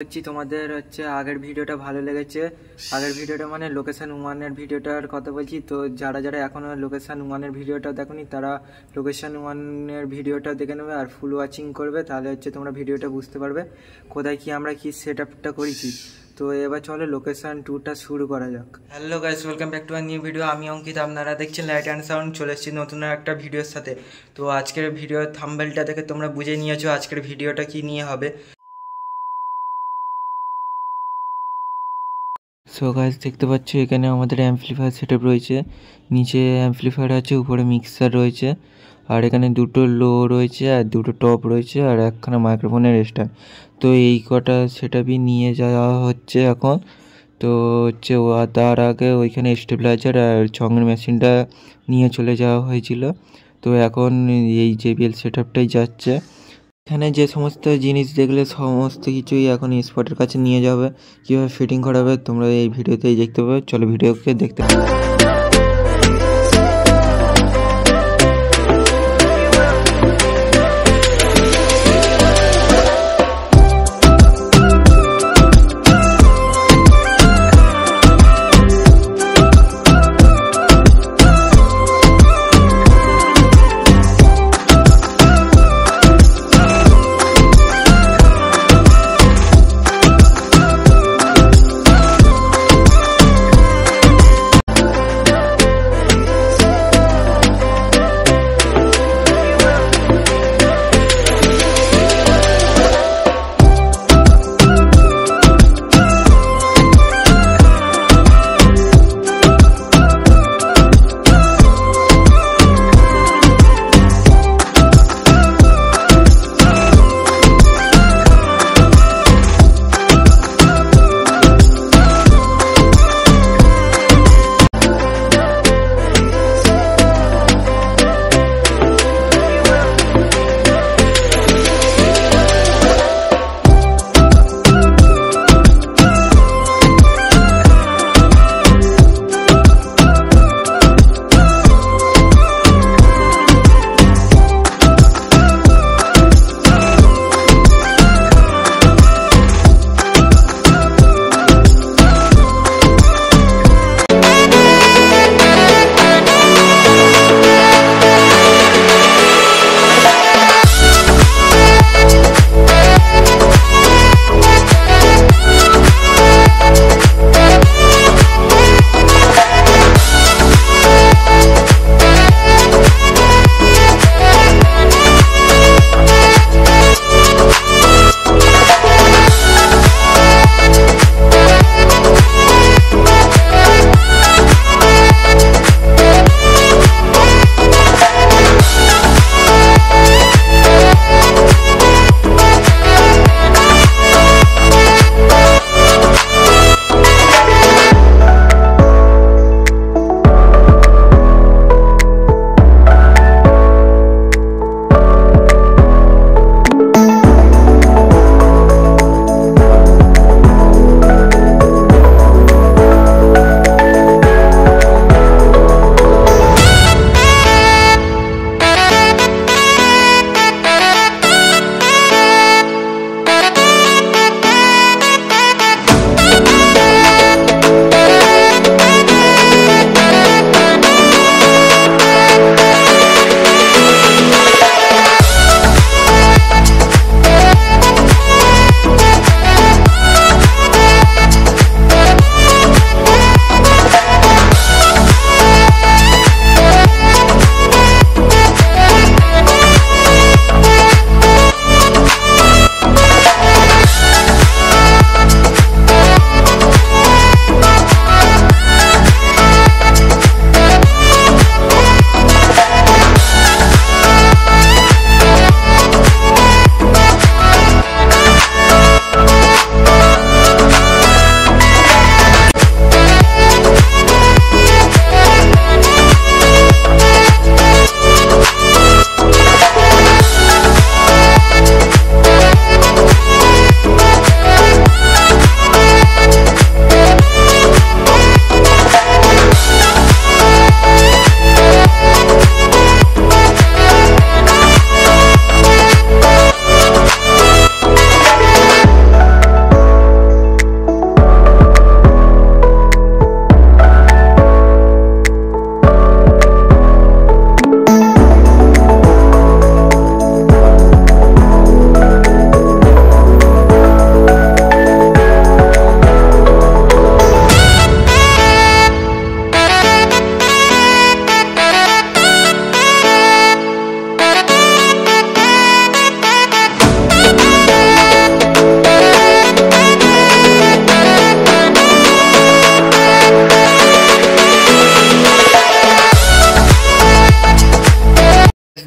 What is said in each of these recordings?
হচ্ছে তোমাদের হচ্ছে আগের ভিডিওটা ভালো লেগেছে। আগের ভিডিওটা মানে লোকেশন ওয়ানের ভিডিওটার কথা বলছি। তো যারা যারা এখনও লোকেশন ওয়ানের ভিডিওটা দেখোনি তারা লোকেশন ওয়ানের ভিডিওটা দেখে নেবে আর ফুল ওয়াচিং করবে, তাহলে হচ্ছে তোমরা ভিডিওটা বুঝতে পারবে কোথায় কি আমরা কি সেট আপটা করেছি। তো এবার চলো লোকেশন টুরটা শুরু করা যাক। Hello guys, welcome back to our new video. আমি অঙ্কিত, আপনারা দেখছেন লাইট অ্যান্ড সাউন্ড। চলে এসেছি নতুন একটা ভিডিওর সাথে। তো আজকের ভিডিওর থাম্বনেলটা দেখে তোমরা বুঝে নিয়েছো আজকের ভিডিওটা কি নিয়ে হবে। সো গাইস, দেখতে পাচ্ছ এখানে আমাদের অ্যাম্পলিফায়ার সেটআপ রয়েছে। নিচে অ্যাম্পলিফায়ার আছে, উপরে মিক্সার রয়েছে, আর এখানে দুটো লো রয়েছে আর দুটো টপ রয়েছে আর একখানা মাইক্রোফোনের স্ট্যান্ড। তো এই কটা সেটআপই নিয়ে যাওয়া হচ্ছে এখন। তো হচ্ছে তার আগে ওইখানে স্টেবিলাইজার আর সঙ্গের মেশিনটা নিয়ে চলে যাওয়া হয়েছিল। তো এখন এই JBL সেটআপটাই যাচ্ছে। এখানে যে সমস্ত জিনিস দেখলে সমস্ত কিছুই এখন স্পটের কাছে নিয়ে যাবে। কীভাবে ফিটিং করাবে তোমরা এই ভিডিওতেই দেখতে পাবে। চলো ভিডিওকে দেখতে পাবে।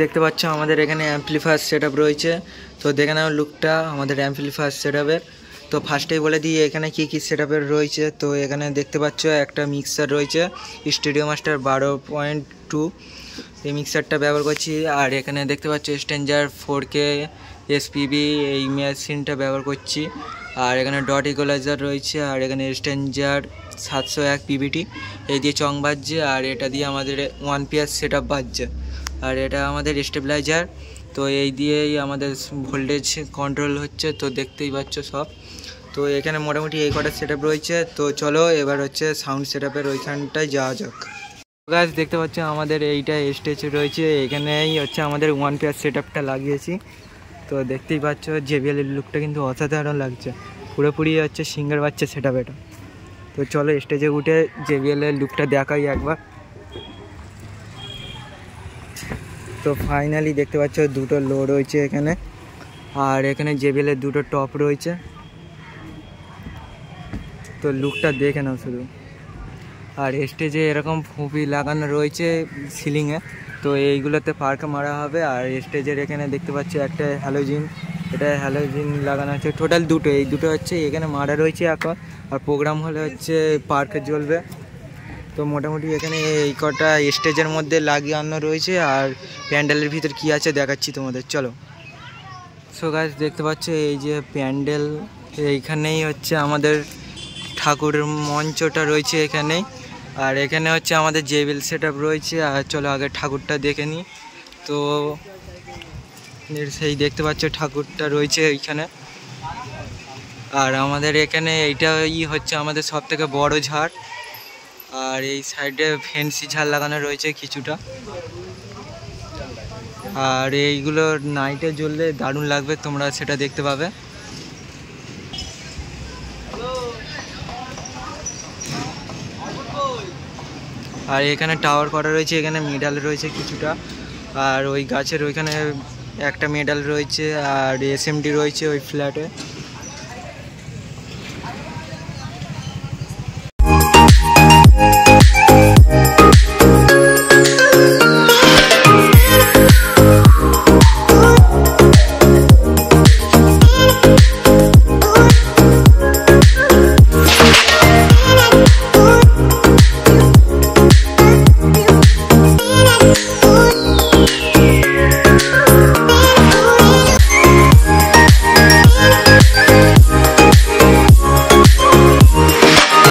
দেখতে পাচ্ছ আমাদের এখানে অ্যাম্পলিফায়ার সেটআপ রয়েছে। তো দেখে নাও লুকটা আমাদের অ্যাম্পলিফায়ার সেটআপের। তো ফার্স্টেই বলে দিই এখানে কি কি সেটআপের রয়েছে। তো এখানে দেখতে পাচ্ছ একটা মিক্সার রয়েছে স্টুডিও মাস্টার 12.2, এই মিক্সারটা ব্যবহার করছি। আর এখানে দেখতে পাচ্ছ স্ট্যান্ডার 4K SPB, এই মেশিনটা ব্যবহার করছি। আর এখানে ডট ইকুয়ালাইজার রয়েছে। আর এখানে স্ট্যান্ডার 701 PBT, এই দিয়ে চং বাজছে। আর এটা দিয়ে আমাদের 1 PS সেটআপ বাজছে। আর এটা আমাদের স্টেবিলাইজার। তো এই দিয়েই আমাদের ভোল্টেজ কন্ট্রোল হচ্ছে। তো দেখতেই পাচ্ছ সব। তো এখানে মোটামুটি এই কটা সেটআপ রয়েছে। তো চলো এবার হচ্ছে সাউন্ড সেটআপের ওইখানটায় যাওয়া যাক। গাছ দেখতে পাচ্ছ আমাদের এইটা স্টেজ রয়েছে, এখানেই হচ্ছে আমাদের 1 PS সেটআপটা লাগিয়েছি। তো দেখতেই পাচ্ছ JBL এর লুকটা কিন্তু অসাধারণ লাগছে, পুরোপুরি হচ্ছে সিঙ্গার বাচ্চা সেটআপ এটা। তো চলো স্টেজে উঠে JBL এর লুকটা দেখাই একবার। তো ফাইনালি দেখতে পাচ্ছ দুটো লো রয়েছে এখানে। আর এখানে JBL এর দুটো টপ রয়েছে। তো লুকটা দেখে নাও শুধু। আর স্টেজে এরকম ফুপি লাগানো রয়েছে সিলিংয়ে। তো এইগুলোতে পার্ক মারা হবে। আর স্টেজের এখানে দেখতে পাচ্ছ একটা হ্যালোজিন, এটা হ্যালোজিন লাগানো হচ্ছে। টোটাল দুটো, এই দুটো হচ্ছে এখানে মারা রয়েছে এখন। আর প্রোগ্রাম হলে হচ্ছে পার্কে জ্বলবে। তো মোটামুটি এখানে এই কটা স্টেজের মধ্যে লাগানো রয়েছে। আর প্যান্ডেলের ভিতর কি আছে দেখাচ্ছি তোমাদের, চলো। সো গাইস দেখতে পাচ্ছ এই যে প্যান্ডেল, এইখানেই হচ্ছে আমাদের ঠাকুরের মঞ্চটা রয়েছে এখানেই। আর এখানে হচ্ছে আমাদের JBL সেটআপ রয়েছে। আর চলো আগে ঠাকুরটা দেখে নিই। তো সেই দেখতে পাচ্ছ ঠাকুরটা রয়েছে এইখানে। আর আমাদের এখানে এইটাই হচ্ছে আমাদের সব থেকে বড় ঝাড়। আর এই সাইডে ফেন্সি ঝাড় লাগানো রয়েছে কিছুটা। আর এইগুলো নাইটে জ্বললে দারুণ লাগবে, তোমরা সেটা দেখতে পাবে। আর এখানে টাওয়ার করা রয়েছে, এখানে মেডাল রয়েছে কিছুটা। আর ওই গাছের ওইখানে একটা মেডাল রয়েছে। আর SMD রয়েছে ওই ফ্ল্যাটে।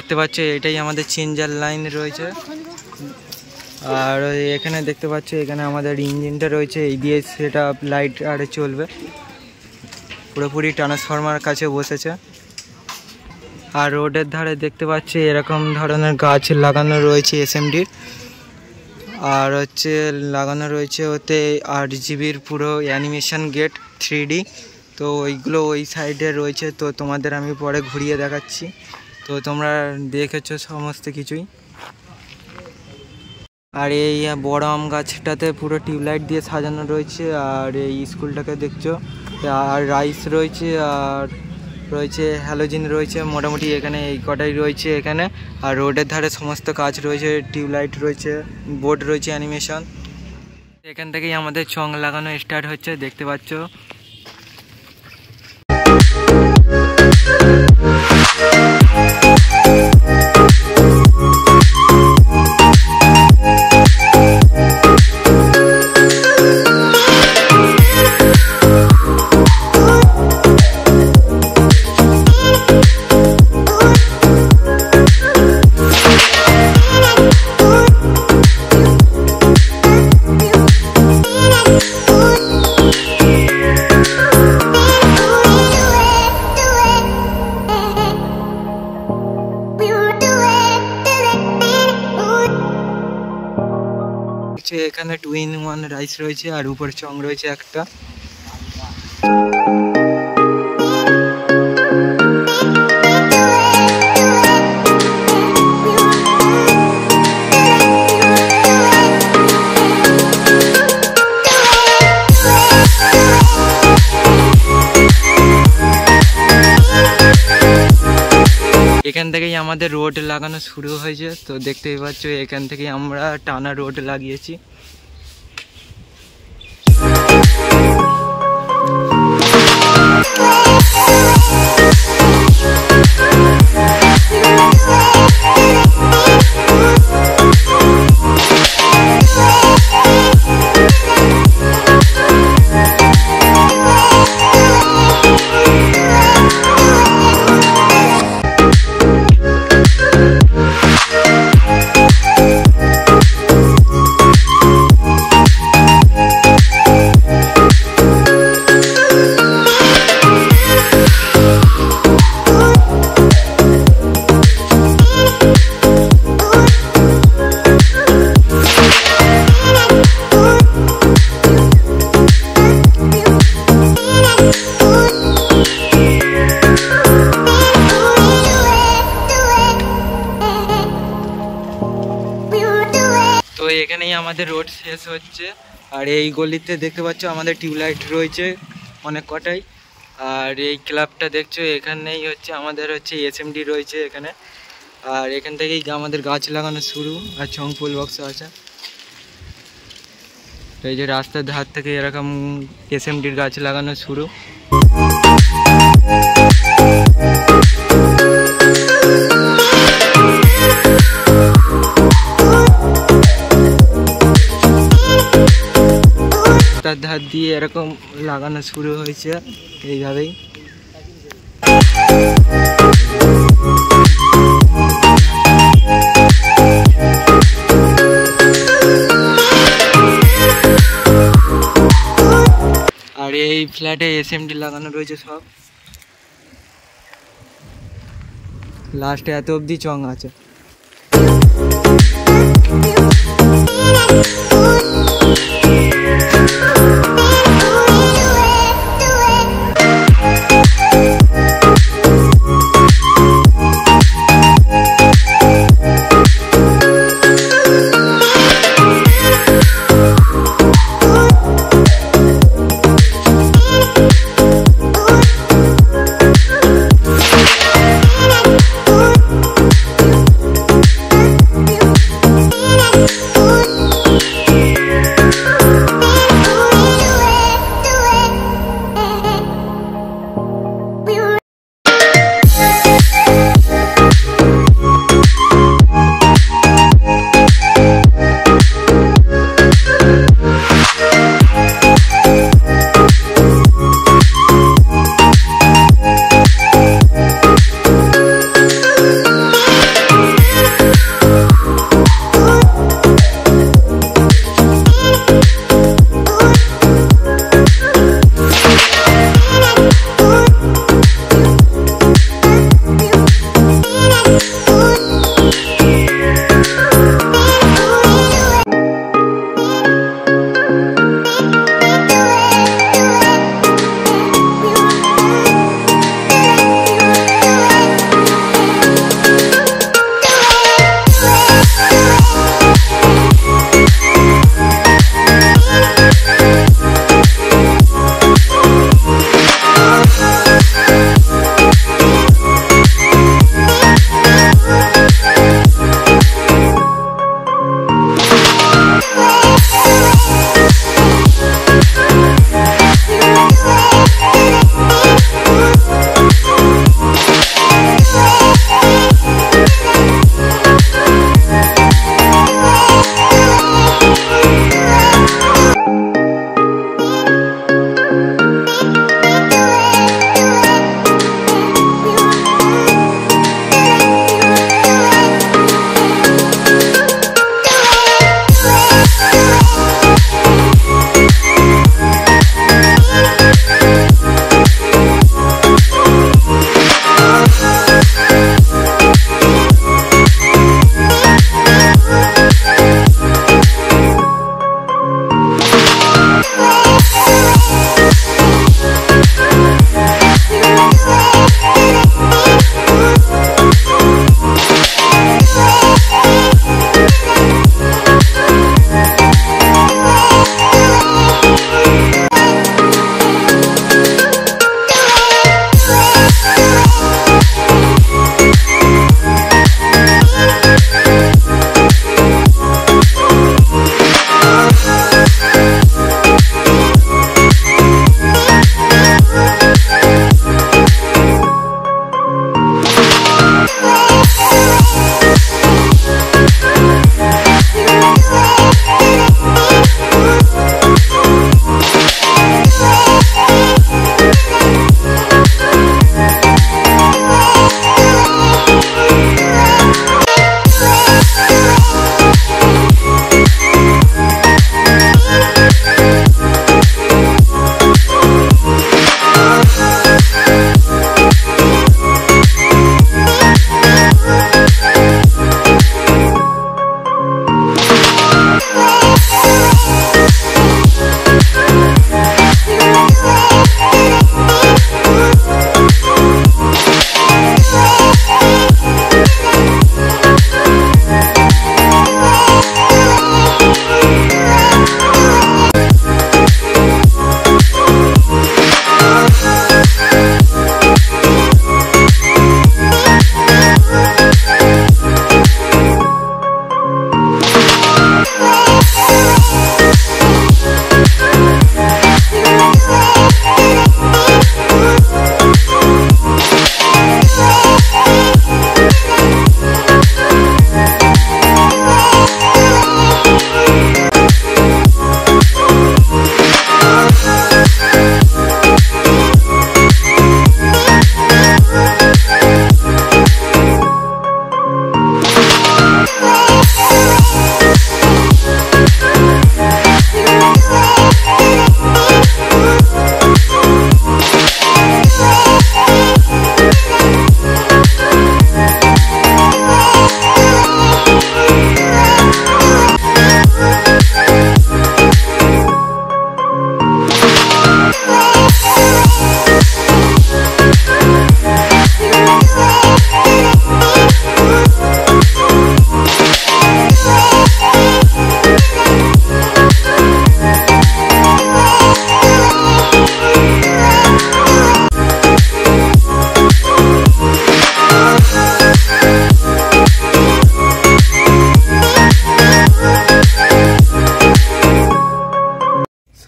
দেখতে পাচ্ছ এটাই আমাদের চেঞ্জার লাইন রয়েছে। আর এখানে দেখতে পাচ্ছ এখানে আমাদের ইঞ্জিনটা রয়েছে, এই দিয়ে সেটা লাইট আরে চলবে, পুরোপুরি ট্রান্সফরমার কাছে বসেছে। আর রোডের ধারে দেখতে পাচ্ছি এরকম ধরনের গাছ লাগানো রয়েছে SMDর। আর হচ্ছে লাগানো রয়েছে ওতে 8 GBর পুরো অ্যানিমেশন গেট 3D। তো ওইগুলো ওই সাইডে রয়েছে। তো তোমাদের আমি পরে ঘুরিয়ে দেখাচ্ছি। তো তোমরা দেখেছো সমস্ত কিছুই। আর এই বড় আম গাছটাতে পুরো টিউবলাইট দিয়ে সাজানো রয়েছে। আর এই স্কুলটাকে দেখছো। আর রাইস রয়েছে, আর রয়েছে হ্যালোজিন রয়েছে। মোটামুটি এখানে এই কটাই রয়েছে এখানে। আর রোডের ধারে সমস্ত কাজ রয়েছে, টিউবলাইট রয়েছে, বোর্ড রয়েছে অ্যানিমেশন। এখান থেকেই আমাদের চং লাগানো স্টার্ট হচ্ছে, দেখতে পাচ্ছ। এখানে 2-in-1 রাইস রয়েছে। আর উপরে চং রয়েছে একটা। এখান থেকেই আমাদের রোড লাগানো শুরু হয়েছে। তো দেখতেই পাচ্ছ এখান থেকেই আমরা টানা রোড লাগিয়েছি। আমাদের রোড শেষ হচ্ছে। আর এই গলিতে দেখতে পাচ্ছ আমাদের টিউবলাইট রয়েছে অনেক কটাই। আর এই ক্লাবটা দেখছো এখানেই হচ্ছে আমাদের হচ্ছে এসএমডি রয়েছে এখানে। আর এখান থেকেই আমাদের গাছ লাগানো শুরু, আর ছং ফুল বক্স আছে। এই যে রাস্তার ধার থেকে এরকম এসএমডির গাছ লাগানো শুরু। তার ধার দিয়ে এরকম লাগানো শুরু হয়েছে এইভাবেই। আর এই ফ্ল্যাটে এসএমডি লাগানো রয়েছে সব। লাস্টে এত অবধি চং আছে।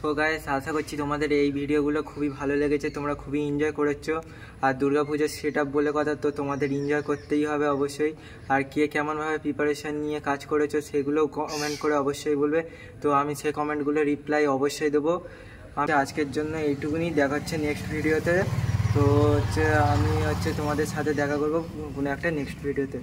তো গাইস আশা করছি তোমাদের এই ভিডিওগুলো খুবই ভালো লেগেছে, তোমরা খুবই এনজয় করেছো। আর দুর্গাপুজোর সেট আপ বলে কথা, তো তোমাদের এনজয় করতেই হবে অবশ্যই। আর কে কেমনভাবে প্রিপারেশান নিয়ে কাজ করেছো সেগুলোও কমেন্ট করে অবশ্যই বলবে, তো আমি সেই কমেন্টগুলো রিপ্লাই অবশ্যই দেবো। আজকের জন্য এইটুকুনি, দেখা হচ্ছে নেক্সট ভিডিওতে। তো আমি তোমাদের সাথে দেখা করবো কোনো একটা নেক্সট ভিডিওতে।